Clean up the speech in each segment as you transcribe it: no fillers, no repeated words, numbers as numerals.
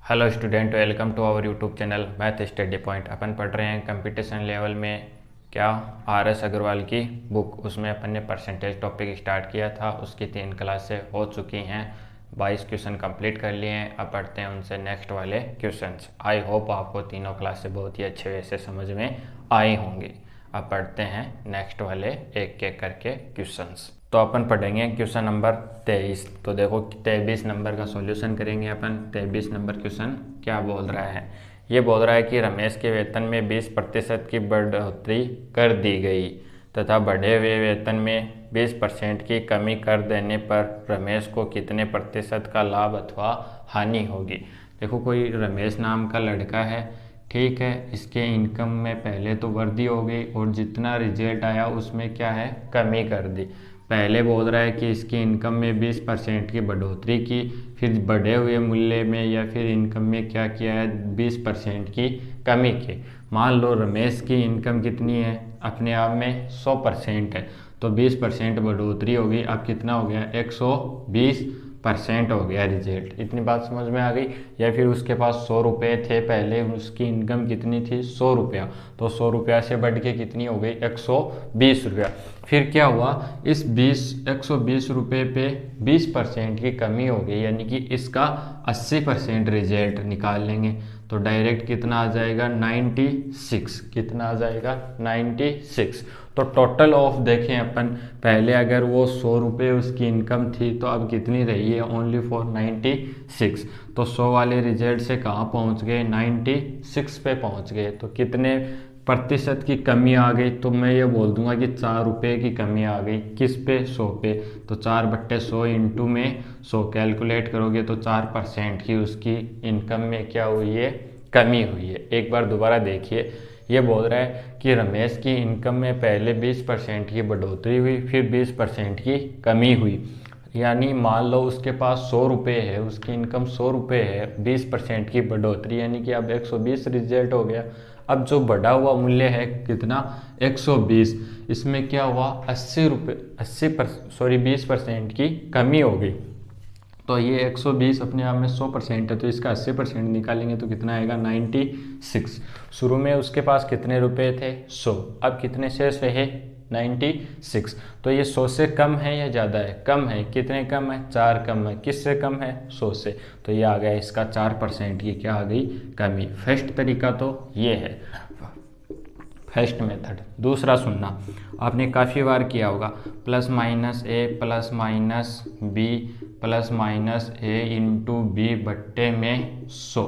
Hello student, welcome to our YouTube channel math study point. अपन पढ़ रहे हैं कंपटीशन लेवल में क्या RS अग्रवाल की बुक। उसमें अपन ने परसेंटेज टॉपिक स्टार्ट किया था, उसकी 3 क्लासें हो चुकी हैं, 22 क्वेश्चन कंप्लीट कर लिए हैं। अब पढ़ते हैं उनसे नेक्स्ट वाले क्वेश्चंस। आई होप आपको तीनों क्लासें बहुत ही अच्छे वे से समझ में आई होंगी। अब पढ़ते हैं नेक्स्ट वाले एक एक करके क्वेश्चंस। तो अपन पढ़ेंगे क्वेश्चन नंबर 23। तो देखो 23 नंबर का सॉल्यूशन करेंगे अपन। 23 नंबर क्वेश्चन क्या बोल रहा है? ये बोल रहा है कि रमेश के वेतन में 20% की बढ़ोतरी कर दी गई तथा बढ़े हुए वेतन में 20% की कमी कर देने पर रमेश को कितने प्रतिशत का लाभ अथवा हानि होगी। देखो कोई रमेश नाम का लड़का है, ठीक है। इसके इनकम में पहले तो वृद्धि हो गई और जितना रिजल्ट आया उसमें क्या है, कमी कर दी। पहले बोल रहा है कि इसकी इनकम में 20% की बढ़ोतरी की, फिर बढ़े हुए मूल्य में या फिर इनकम में क्या किया है, 20% की कमी की। मान लो रमेश की इनकम कितनी है, अपने आप में 100% है, तो 20% बढ़ोतरी होगी। अब कितना हो गया, 120% हो गया रिजल्ट। इतनी बात समझ में आ गई। या फिर उसके पास 100 रुपये थे पहले, उसकी इनकम कितनी थी, 100 रुपया, तो 100 रुपया से बढ़ के कितनी हो गई, 120 रुपया। फिर क्या हुआ, इस 120 रुपये पे 20% की कमी हो गई, यानी कि इसका 80% रिजल्ट निकाल लेंगे। तो डायरेक्ट कितना आ जाएगा, 96। कितना आ जाएगा, 96। तो टोटल ऑफ देखें अपन, पहले अगर वो 100 रुपये उसकी इनकम थी तो अब कितनी रही है, ओनली फॉर 96। तो 100 वाले रिजल्ट से कहाँ पहुँच गए, 96 पे पहुँच गए। तो कितने प्रतिशत की कमी आ गई, तो मैं ये बोल दूंगा कि 4 रुपये की कमी आ गई। किस पे, 100 पे। तो 4/100 इंटू में 100 कैलकुलेट करोगे तो 4% की उसकी इनकम में क्या हुई है, कमी हुई है। एक बार दोबारा देखिए, ये बोल रहा है कि रमेश की इनकम में पहले 20% की बढ़ोतरी हुई, फिर 20% की कमी हुई। यानी मान लो उसके पास 100 रुपये है, उसकी इनकम 100 रुपये है, 20% की बढ़ोतरी यानी कि अब 120 रिजल्ट हो गया। अब जो बढ़ा हुआ मूल्य है कितना, 120, इसमें क्या हुआ, 80 रुपये 20% की कमी हो गई। तो ये 120 अपने आप में 100% है, तो इसका 80% निकालेंगे तो कितना आएगा, 96। शुरू में उसके पास कितने रुपए थे, 100। अब कितने शेष रहे, 96। तो ये 100 से कम है या ज़्यादा है, कम है। कितने कम है, 4 कम है। किससे कम है, 100 से। तो ये आ गया इसका 4% की क्या आ गई, कमी। फर्स्ट तरीका तो ये है, फर्स्ट मेथड। दूसरा सुनना, आपने काफ़ी बार किया होगा, plus minus A plus minus B plus minus A into B बट्टे में 100।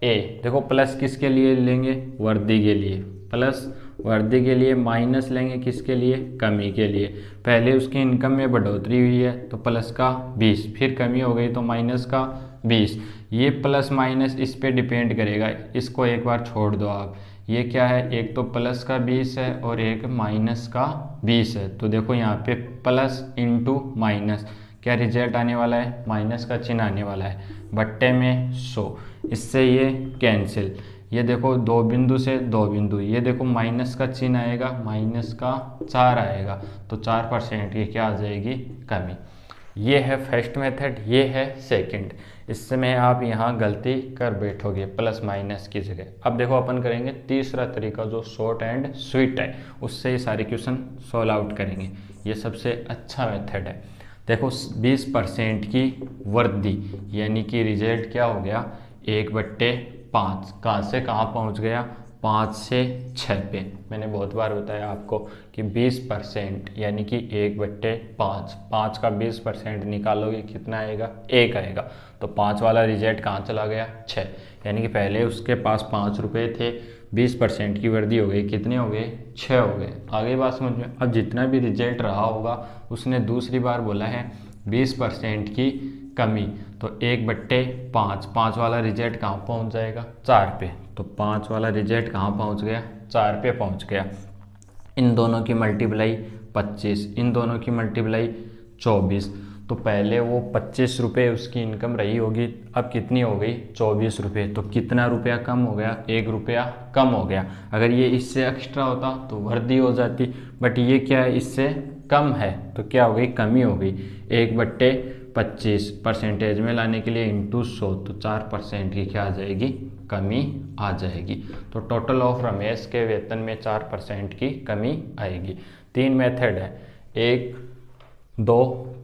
ए देखो प्लस किसके लिए लेंगे, वर्दी के लिए, प्लस वर्दी के लिए, माइनस लेंगे किसके लिए, कमी के लिए। पहले उसकी इनकम में बढ़ोतरी हुई है तो प्लस का 20, फिर कमी हो गई तो माइनस का 20। ये प्लस माइनस इस पे डिपेंड करेगा, इसको एक बार छोड़ दो आप। ये क्या है, एक तो प्लस का 20 है और एक माइनस का 20 है। तो देखो यहाँ पे प्लस इंटू माइनस, क्या रिजल्ट आने वाला है, माइनस का चिन्ह आने वाला है, बट्टे में 100। इससे ये कैंसिल, ये देखो 2 बिंदु से 2 बिंदु, ये देखो माइनस का चिन्ह आएगा, माइनस का 4 आएगा, तो 4% की क्या आ जाएगी, कमी। ये है फर्स्ट मेथड, ये है सेकंड। इसमें आप यहाँ गलती कर बैठोगे प्लस माइनस की जगह। अब देखो अपन करेंगे तीसरा तरीका जो शॉर्ट एंड स्वीट है, उससे ये सारे क्वेश्चन सॉल्व आउट करेंगे। ये सबसे अच्छा मेथड है। देखो 20% की वृद्धि, यानी कि रिजल्ट क्या हो गया, 1/5। कहाँ से कहाँ पहुँच गया, 5 से 6 पे। मैंने बहुत बार बताया आपको कि 20% यानी कि 1/5, 5 का 20% निकालोगे कितना आएगा, 1 आएगा। तो 5 वाला रिजल्ट कहाँ चला गया, 6। यानी कि पहले उसके पास 5 रुपये थे, 20% की वृद्धि हो गई, कितने हो गए, 6 हो गए। आगे बात समझ में। अब जितना भी रिजल्ट रहा होगा, उसने दूसरी बार बोला है 20% की कमी, तो 1/5, 5 वाला रिजल्ट कहाँ पहुँच जाएगा, 4 पे। तो 5 वाला रिजल्ट कहाँ पहुँच गया, 4 पे पहुँच गया। इन दोनों की मल्टीप्लाई 25, इन दोनों की मल्टीप्लाई 24। तो पहले वो 25 रुपये उसकी इनकम रही होगी, अब कितनी हो गई, 24 रुपये। तो कितना रुपया कम हो गया, 1 रुपया कम हो गया। अगर ये इससे एक्स्ट्रा होता तो वृद्धि हो जाती, बट ये क्या है, इससे कम है तो क्या हो गई, कमी हो गई। 1/5 25 परसेंटेज में लाने के लिए इंटू 100, तो 4% की क्या आ जाएगी, कमी आ जाएगी। तो टोटल ऑफ रमेश के वेतन में 4% की कमी आएगी। 3 मेथड है, 1 2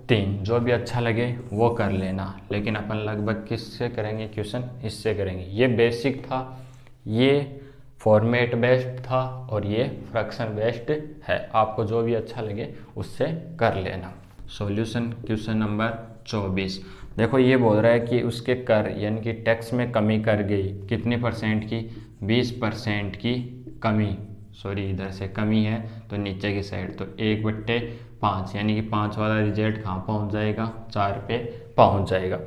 3, जो भी अच्छा लगे वो कर लेना, लेकिन अपन लगभग किससे करेंगे क्वेश्चन, इससे करेंगे। ये बेसिक था, ये फॉर्मेट बेस्ड था और ये फ्रैक्शन बेस्ड है। आपको जो भी अच्छा लगे उससे कर लेना। Solution question number 24। देखो ये बोल रहा है कि उसके कर यानी कि टैक्स में कमी कर गई, कितने परसेंट की, 20% की कमी, सॉरी इधर से कमी है तो नीचे की साइड, तो 1/5 यानी कि 5 वाला रिजल्ट कहाँ पहुँच जाएगा, 4 पे पहुँच जाएगा।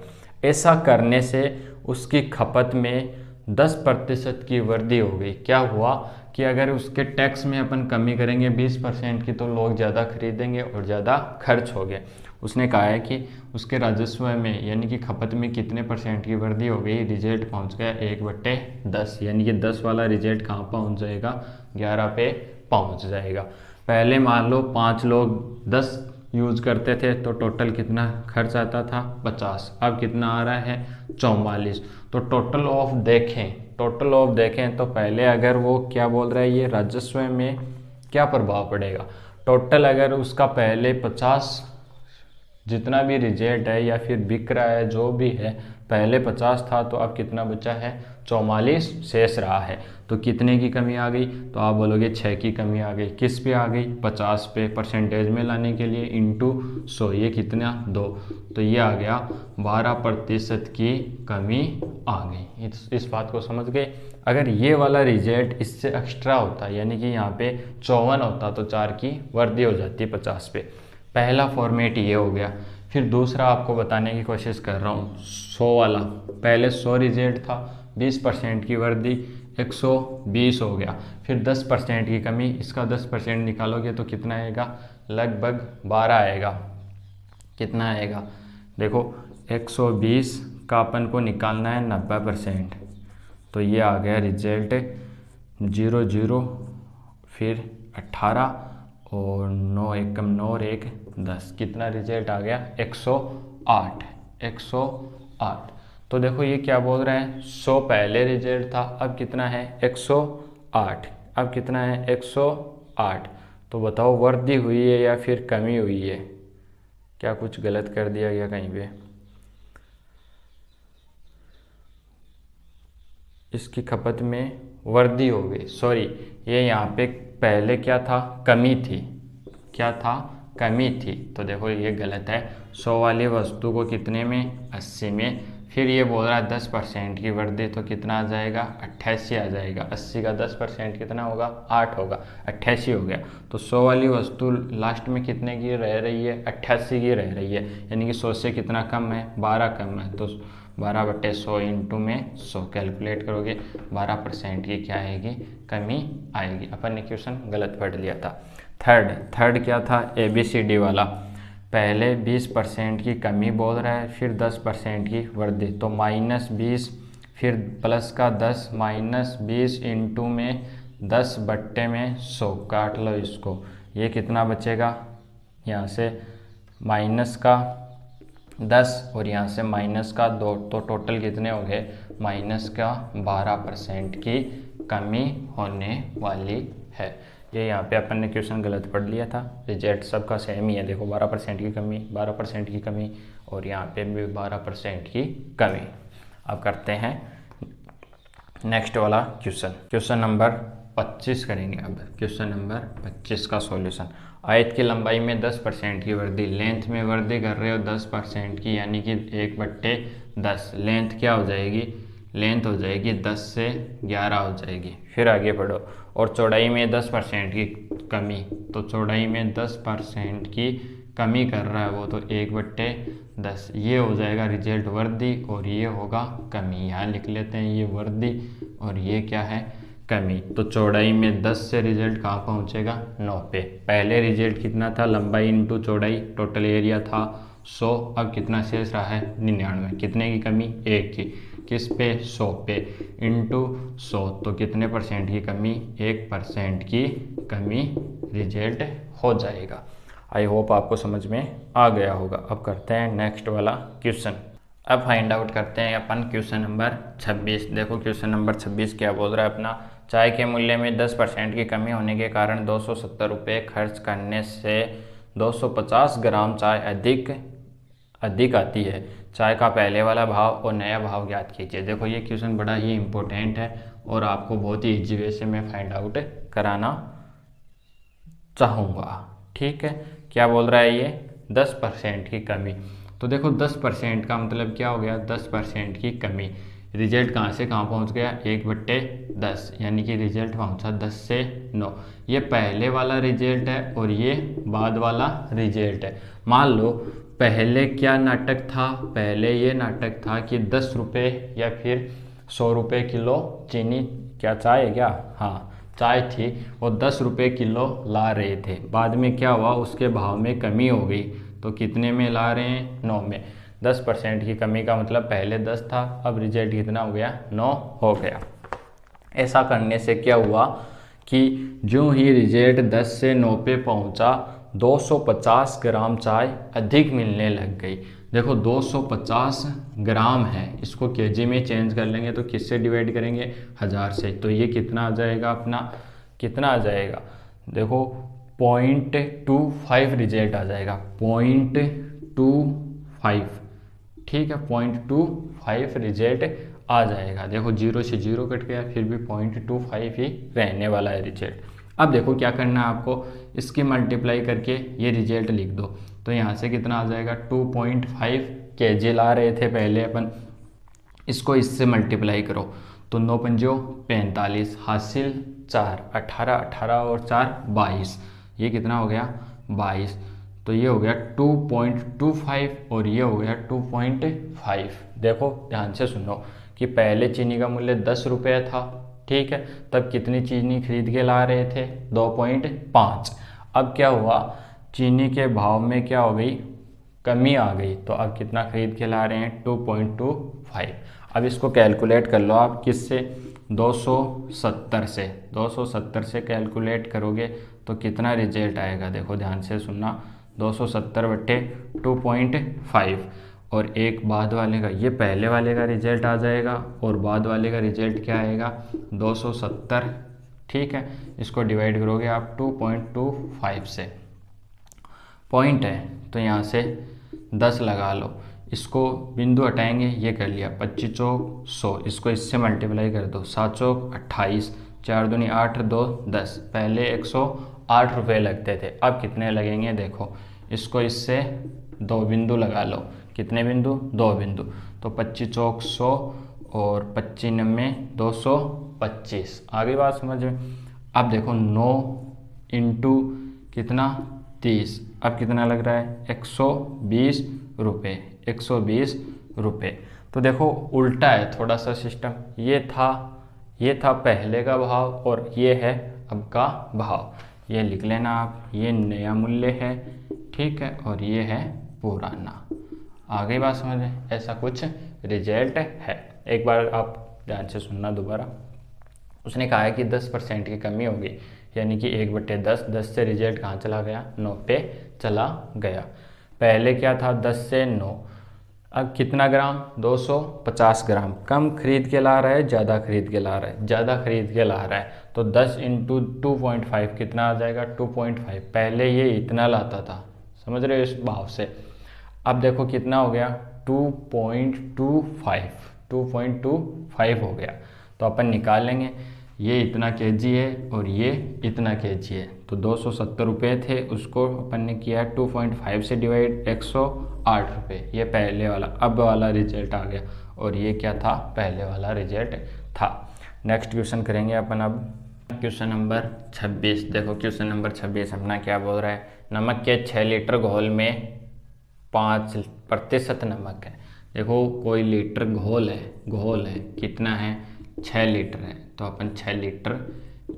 ऐसा करने से उसकी खपत में 10% की वृद्धि हो गई। क्या हुआ कि अगर उसके टैक्स में अपन कमी करेंगे 20% की, तो लोग ज़्यादा खरीदेंगे और ज़्यादा खर्च हो गए। उसने कहा है कि उसके राजस्व में यानी कि खपत में कितने परसेंट की वृद्धि हो गई, रिजल्ट पहुंच गया 1/10, यानी कि 10 वाला रिजल्ट कहाँ पहुंच जाएगा, 11 पे पहुंच जाएगा। पहले मान लो 5 लोग 10 यूज करते थे तो टोटल कितना खर्च आता था, 50, अब कितना आ रहा है, 44। तो टोटल ऑफ देखें तो पहले अगर वो क्या बोल रहा है, ये राजस्व में क्या प्रभाव पड़ेगा, टोटल अगर उसका पहले 50 जितना भी रिजल्ट है या फिर बिक रहा है जो भी है, पहले 50 था तो अब कितना बचा है, 44 शेष रहा है। तो कितने की कमी आ गई, तो आप बोलोगे 6 की कमी आ गई। किस पे आ गई, 50 पे, परसेंटेज में लाने के लिए इंटू 100, ये कितना 2, तो ये आ गया 12% की कमी आ गई। इस बात को समझ गए। अगर ये वाला रिजल्ट इससे एक्स्ट्रा होता यानी कि यहाँ पे 54 होता तो 4 की वृद्धि हो जाती 50 पे। पहला फॉर्मेट ये हो गया। फिर दूसरा आपको बताने की कोशिश कर रहा हूँ, 100 वाला। पहले 100 रिजल्ट था, 20% की वृद्धि 120 हो गया, फिर 10% की कमी, इसका 10% निकालोगे तो कितना आएगा, लगभग 12 आएगा। कितना आएगा, देखो 120 का अपन को निकालना है 90%, तो ये आ गया रिजल्ट 00, फिर 18 और 9 एकम 9 और 1 10, कितना रिजल्ट आ गया, 108। 108। तो देखो ये क्या बोल रहा है, 100 पहले रिजल्ट था, अब कितना है 108, अब कितना है 108। तो बताओ वृद्धि हुई है या फिर कमी हुई है, क्या कुछ गलत कर दिया गया कहीं पे, इसकी खपत में वृद्धि हो गई, सॉरी ये यहाँ पे पहले क्या था, कमी थी, क्या था, कमी थी। तो देखो ये गलत है, 100 वाली वस्तु को कितने में, 80 में, फिर ये बोल रहा है 10% की वृद्धि, तो कितना आ जाएगा, 88 आ जाएगा। 80 का 10% कितना होगा, 8 होगा, 88 हो गया। तो 100 वाली वस्तु लास्ट में कितने की रह रही है, 88 की रह रही है, यानी कि 100 से कितना कम है, 12 कम है। तो 12/100 इंटू में 100 कैलकुलेट करोगे, 12% की क्या आएगी, कमी आएगी। अपन ने क्वेश्चन गलत पढ़ लिया था। थर्ड क्या था, ABCD वाला। पहले 20% की कमी बोल रहा है, फिर 10% की वृद्धि, तो -20 फिर प्लस का 10, -20 इंटू में 10/100, काट लो इसको, ये कितना बचेगा, यहाँ से माइनस का 10 और यहाँ से माइनस का 2, तो टोटल कितने हो गए, माइनस का 12% की कमी होने वाली है। ये यहाँ पे अपन ने क्वेश्चन गलत पढ़ लिया था, रिजल्ट सबका सेम ही है। देखो 12% की कमी, 12% की कमी, और यहाँ पे भी 12% की कमी। अब करते हैं नेक्स्ट वाला क्वेश्चन नंबर 25 करेंगे। अब क्वेश्चन नंबर 25 का सॉल्यूशन। आयत की लंबाई में 10% की वृद्धि, लेंथ में वृद्धि कर रहे हो 10% की, यानी कि 1/10। लेंथ क्या हो जाएगी, लेंथ हो जाएगी 10 से 11 हो जाएगी। फिर आगे बढ़ो, और चौड़ाई में 10% की कमी, तो चौड़ाई में 10% की कमी कर रहा है वो, तो 1/10, ये हो जाएगा रिजल्ट वृद्धि, और ये होगा कमी। यहाँ लिख लेते हैं, ये वृद्धि और ये क्या है, कमी। तो चौड़ाई में 10 से रिजल्ट कहाँ पहुँचेगा, 9 पे। पहले रिजल्ट कितना था, लंबाई इंटू चौड़ाई, टोटल एरिया था 100, अब कितना शेष रहा है, 99। कितने की कमी, 1 की, किस पे, 100 पे, इंटू 100, तो कितने परसेंट की कमी, 1% की कमी रिजल्ट हो जाएगा। आई होप आपको समझ में आ गया होगा। अब करते हैं नेक्स्ट वाला क्वेश्चन। अब फाइंड आउट करते हैं अपन क्वेश्चन नंबर 26। देखो क्वेश्चन नंबर 26 क्या बोल रहा है अपना, चाय के मूल्य में 10% की कमी होने के कारण 270 रुपये खर्च करने से 250 ग्राम चाय अधिक आती है। चाय का पहले वाला भाव और नया भाव ज्ञात कीजिए। देखो ये क्वेश्चन बड़ा ही इम्पोर्टेंट है और आपको बहुत ही ईजी वे से मैं फाइंड आउट कराना चाहूँगा। ठीक है, क्या बोल रहा है ये 10% की कमी। तो देखो 10% का मतलब क्या हो गया, 10% की कमी। रिजल्ट कहाँ से कहाँ पहुँच गया, 1/10, यानी कि रिजल्ट पहुँचा 10 से 9। ये पहले वाला रिजल्ट है और ये बाद वाला रिजल्ट है। मान लो पहले क्या नाटक था, पहले ये नाटक था कि 10 रुपये या फिर 100 रुपये किलो चीनी, क्या चाय है क्या, हाँ चाय थी, वो 10 रुपये किलो ला रहे थे। बाद में क्या हुआ, उसके भाव में कमी हो गई, तो कितने में ला रहे हैं, 9 में। 10% की कमी का मतलब पहले 10 था, अब रिजल्ट कितना हो गया, 9 हो गया। ऐसा करने से क्या हुआ कि जो ही रिजल्ट 10 से 9 पे पहुंचा, 250 ग्राम चाय अधिक मिलने लग गई। देखो 250 ग्राम है, इसको केजी में चेंज कर लेंगे तो किससे डिवाइड करेंगे, 1000 से। तो ये कितना आ जाएगा अपना, कितना आ जाएगा, देखो 0.25 रिजल्ट आ जाएगा, 0.25। ठीक है, 0.25 रिजल्ट आ जाएगा। देखो 0 से 0 कट गया, फिर भी 0.25 ही रहने वाला है रिजल्ट। अब देखो क्या करना है आपको, इसकी मल्टीप्लाई करके ये रिजल्ट लिख दो। तो यहाँ से कितना आ जाएगा, 2.5 केजी ला रहे थे पहले अपन, इसको इससे मल्टीप्लाई करो तो 9 पंजो 45, हासिल 4, 18, 18 और 4 22, ये कितना हो गया 22। तो ये हो गया 2.25 और ये हो गया 2.5। देखो ध्यान से सुनो कि पहले चीनी का मूल्य 10 रुपये था, ठीक है, तब कितनी चीनी खरीद के ला रहे थे, 2.5। अब क्या हुआ, चीनी के भाव में क्या हो गई, कमी आ गई, तो अब कितना खरीद के ला रहे हैं, 2.25। अब इसको कैलकुलेट कर लो आप, किससे, 270 से। 270 से कैलकुलेट करोगे तो कितना रिजल्ट आएगा, देखो ध्यान से सुनना, 270/2.5 और एक बाद वाले का, ये पहले वाले का रिजल्ट आ जाएगा और बाद वाले का रिजल्ट क्या आएगा, 270। ठीक है, इसको डिवाइड करोगे आप 2.25 से, पॉइंट है तो यहाँ से 10 लगा लो, इसको बिंदु हटाएंगे, ये कर लिया, 25 चौक 100, इसको इससे मल्टीप्लाई कर दो, 7 चौक 28, 4 दूनी 8, 2 10। पहले 108 रुपये लगते थे, अब कितने लगेंगे, देखो इसको इससे 2 बिंदु लगा लो, कितने बिंदु, 2 बिंदु, तो 25 चौक 100 और 25 9 225। आगे बात समझ में। अब देखो 9 इंटू कितना 30, अब कितना लग रहा है, 120 रुपये, 120 रुपये। तो देखो उल्टा है थोड़ा सा सिस्टम, ये था पहले का भाव और ये है अब का भाव, ये लिख लेना आप, ये नया मूल्य है, ठीक है, और ये है पुराना। आगे बात समझ में, ऐसा कुछ रिजल्ट है। एक बार आप ध्यान से सुनना दोबारा, उसने कहा है कि 10% की कमी होगी, यानी कि 1/10, 10 से रिजल्ट कहाँ चला गया, 9 पे चला गया। पहले क्या था, 10 से 9, अब कितना ग्राम, 250 ग्राम। कम खरीद के ला रहा है, ज़्यादा खरीद के ला रहा है, ज़्यादा खरीद के ला रहा है, तो 10 इंटू 2.5 कितना आ जाएगा, 2.5। पहले ये इतना लाता था, समझ रहे हो इस भाव से। अब देखो कितना हो गया, 2.25 हो गया। तो अपन निकाल लेंगे, ये इतना केजी है और ये इतना केजी है, तो 270 रुपये थे, उसको अपन ने किया 2.5 से डिवाइड, 108 रुपये, ये पहले वाला, अब वाला रिजल्ट आ गया, और ये क्या था, पहले वाला रिजल्ट था। नेक्स्ट क्वेश्चन करेंगे अपन अब, क्वेश्चन नंबर 26। देखो क्वेश्चन नंबर 26 अपना क्या बोल रहा है, नमक के 6 लीटर घोल में 5% नमक है। देखो कोई लीटर घोल है कितना है, 6 लीटर है, तो अपन 6 लीटर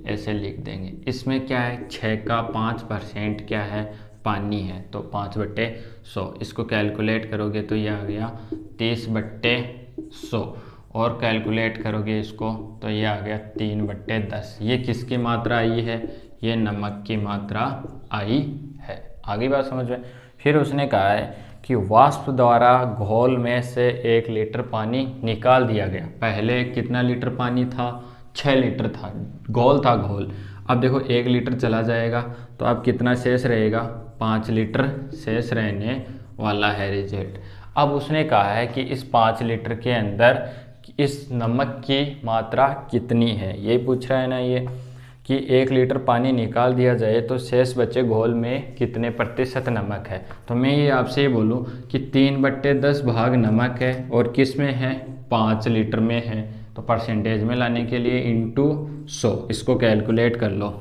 ऐसे लिख देंगे। इसमें क्या है, 6 का 5% क्या है, पानी है, तो 5/100। इसको कैलकुलेट करोगे तो ये आ गया 30/100, और कैलकुलेट करोगे इसको तो ये आ गया 3/10। ये किसकी मात्रा आई है, ये नमक की मात्रा आई है। आ गई बात समझ में। फिर उसने कहा है कि वाष्प द्वारा घोल में से 1 लीटर पानी निकाल दिया गया। पहले कितना लीटर पानी था? 6 लीटर था, घोल था घोल। अब देखो 1 लीटर चला जाएगा तो अब कितना शेष रहेगा? 5 लीटर शेष रहने वाला है रिजल्ट। अब उसने कहा है कि इस 5 लीटर के अंदर इस नमक की मात्रा कितनी है, यही पूछ रहा है ना ये, कि 1 लीटर पानी निकाल दिया जाए तो शेष बचे घोल में कितने प्रतिशत नमक है। तो मैं ये आपसे ये बोलूँ कि 3/10 भाग नमक है और किस में है? 5 लीटर में है। तो परसेंटेज में लाने के लिए इंटू 100 इसको कैलकुलेट कर लो।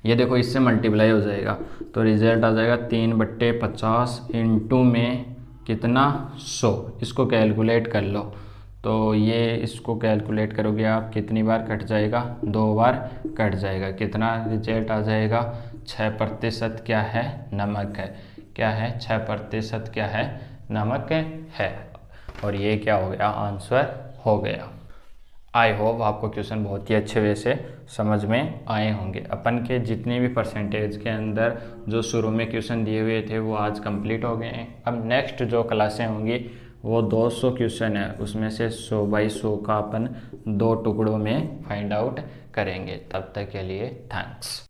ये देखो इससे मल्टीप्लाई हो जाएगा तो रिजल्ट आ जाएगा 3/50 इंटू में कितना? 100। इसको कैलकुलेट कर लो तो ये इसको कैलकुलेट करोगे आप कितनी बार कट जाएगा? 2 बार कट जाएगा। कितना रिजल्ट आ जाएगा? 6% क्या है? नमक है। क्या है? 6% क्या है? नमक है। और ये क्या हो गया? आंसर हो गया। आई होप आपको क्वेश्चन बहुत ही अच्छे वे से समझ में आए होंगे। अपन के जितने भी परसेंटेज के अंदर जो शुरू में क्वेश्चन दिए हुए थे वो आज कंप्लीट हो गए हैं। अब नेक्स्ट जो क्लासें होंगी वो 200 क्वेश्चन है, उसमें से 100 बाई 100 का अपन 2 टुकड़ों में फाइंड आउट करेंगे। तब तक के लिए थैंक्स।